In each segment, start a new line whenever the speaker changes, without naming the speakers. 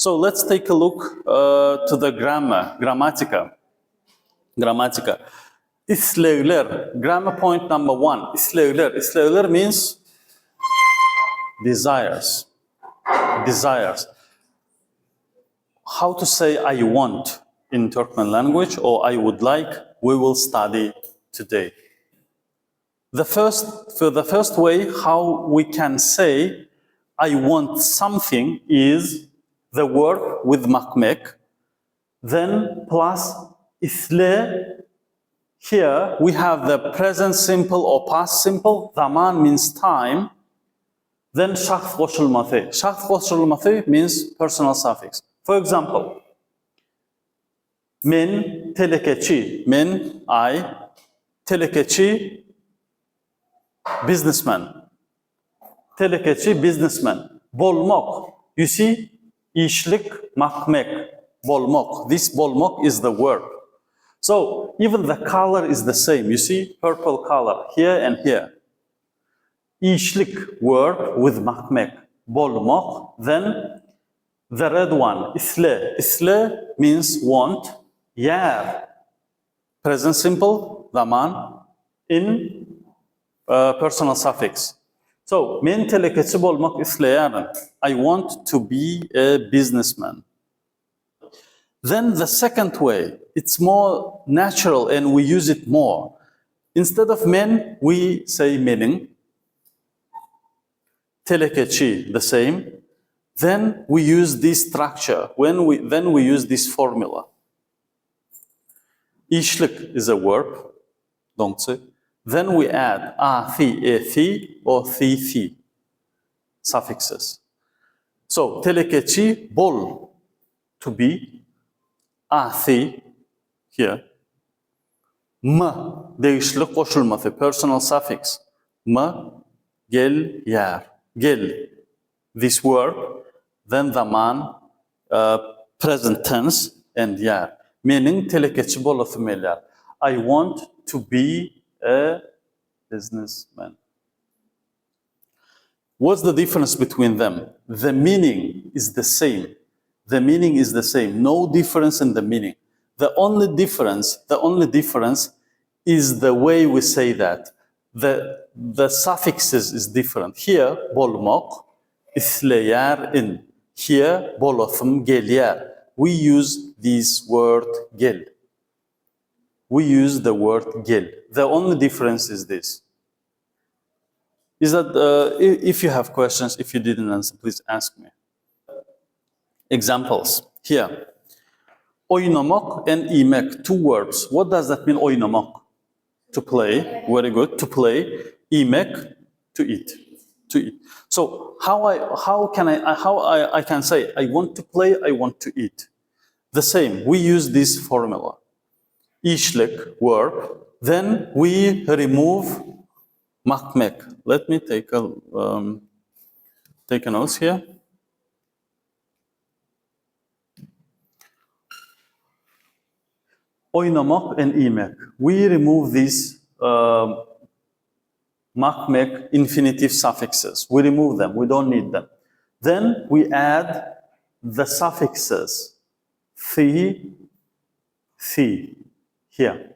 So let's take a look to the grammar, grammatica. İslegler, grammar point number 1. İslegler. İslegler means desires. Desires. How to say I want in Turkmen language or I would like, we will study today. The first way how we can say I want something is the verb with makmek, then plus isle. Here we have the present simple or past simple. Zaman means time. Then şahs koşulması. Şahs koşulması means personal suffix. For example, men telekeçi. Men, I. Telekeçi, businessman. Telekeçi, businessman. Bolmok. You see, işlik, makmek. Bolmok. This bolmok is the verb. So even the color is the same. You see, purple color here and here. İşlik verb with makmek. Bolmok. Then the red one, isle. Isle means want. Yer. Present simple, zaman. In personal suffix. So, men telekeçi bolmak isteyerim. I want to be a businessman. Then the second way, it's more natural and we use it more. Instead of men, we say menin. Telekeçi, the same. Then we use this structure. Then we use this formula. İşlik is a verb. Don't say. Then we add a, thi, or thi suffixes. So, telekeçi, bol, to be. A, thi, here. M, değişlik koşulması, personal suffix. M, gel, yer. Gel, this word, then zaman, present tense, and yer. Meaning, telekeçi bolası meler. I want to be a businessman. What's the difference between them? The meaning is the same. The meaning is the same. No difference in the meaning. The only difference is the way we say that. The suffixes is different. Here, bolmok, isleyer in. Here, bolofum gelyer. We use this word gel. We use the word gel. The only difference is this. Is that if you have questions, if you didn't answer, please ask me. Examples. Here. Oynamak and imek, two words. What does that mean, oynamak? To play. Very good. To play. Imek, to eat. To eat. So how I can say I want to play, I want to eat. The same. We use this formula. İşlik, verb. Then we remove makmek. Let me take a note here. Oynamak and imek. We remove these makmek infinitive suffixes. We remove them. We don't need them. Then we add the suffixes. Thi, here.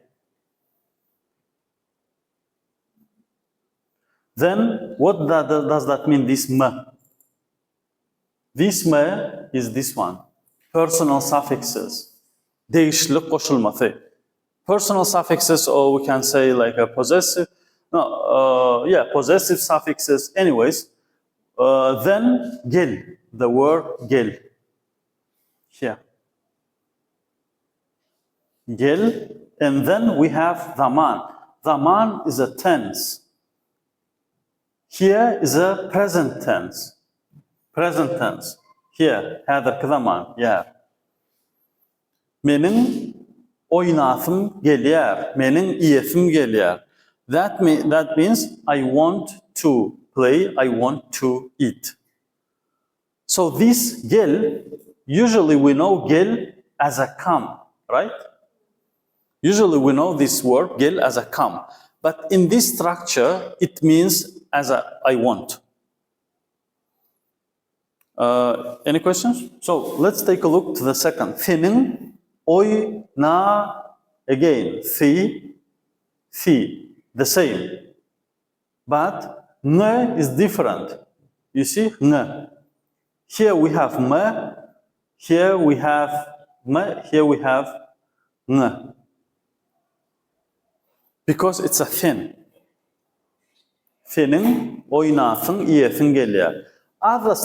Then what does that mean, this m? This m is this one. Personal suffixes. Değişlik koşulması. Personal suffixes, or we can say like a possessive. Possessive suffixes. Anyways, then gel, the word gel. Here. Gel, and then we have zaman. Zaman is a tense. Here is a present tense. Present tense. Here, هذا zaman. Yeah. Menin oynasım geliyor. Menin iyesim geliyor. That means I want to play, I want to eat. So this gel, usually we know gel as a come, right? Usually we know this word gel as a come. But in this structure, it means as a I want. Any questions? So let's take a look to the second. Senin, oy, na, again, si, the same. But ne is different. You see, ne. Here we have me, here we have me, here we have ne. Because it's a thin. Senin, oynasın, iyesin geliyor. Other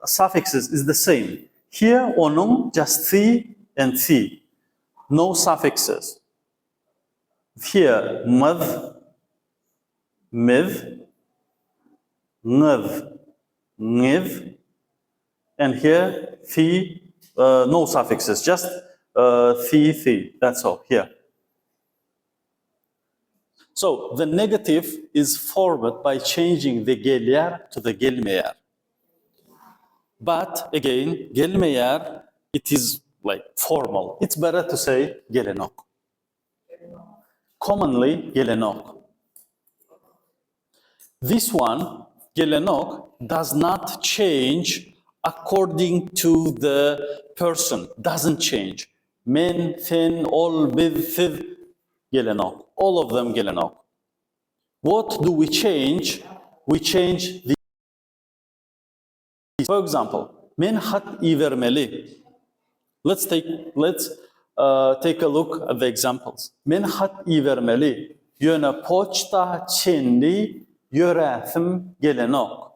suffixes is the same. Here, onun, just si and si. No suffixes. Here, mıd, mid, ngıd, ngid, and here, fi, no suffixes, just thi. That's all here. So the negative is formed by changing the gelier to the gelmeyer. But again, gelmeyer, it is like formal. It's better to say gelenok. Commonly, gelenok. This one, gelenok, does not change according to the person. Doesn't change. Men, thin, all, bid, thid, gelenok. All of them gelenok. What do we change? We change the. For example, men hat i vermeli. Let's take a look at the examples. Men hat i vermeli. Yöne poçta çenli yöretim gelenok.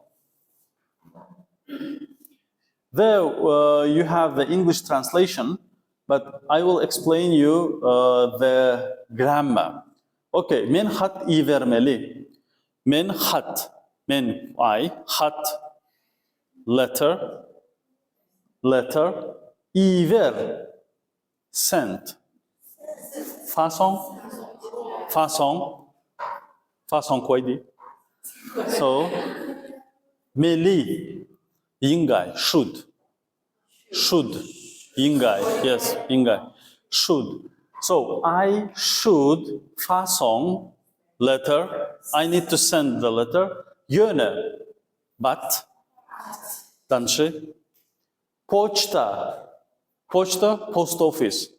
There you have the English translation, but I will explain you the grammar. Okay, men hat i vermeli. Men hat, men I, hat, letter, i ver, sent. Façon koydu. So, meli, yingay, should, yingay, yes, yingay, should. So, I should, façon, letter, I need to send the letter, yöne, but, danşı, poçta, post office.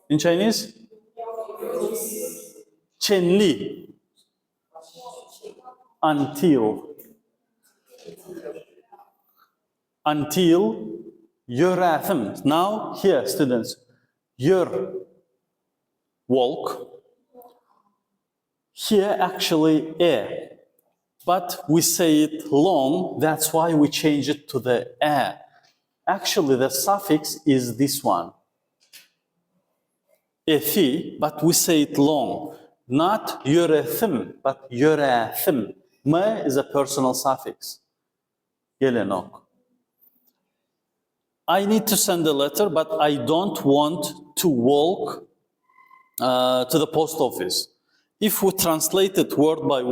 In Chinese? Çenli, until, yöretim. Now, here, students, yör, walk. Here, actually, but we say it long, that's why we change it to the a. Actually, the suffix is this one. Ethi, but we say it long. Not yöretim, but yöretim. Me is a personal suffix. Gelenok. I need to send a letter, but I don't want to walk to the post office. If we translate it word by word,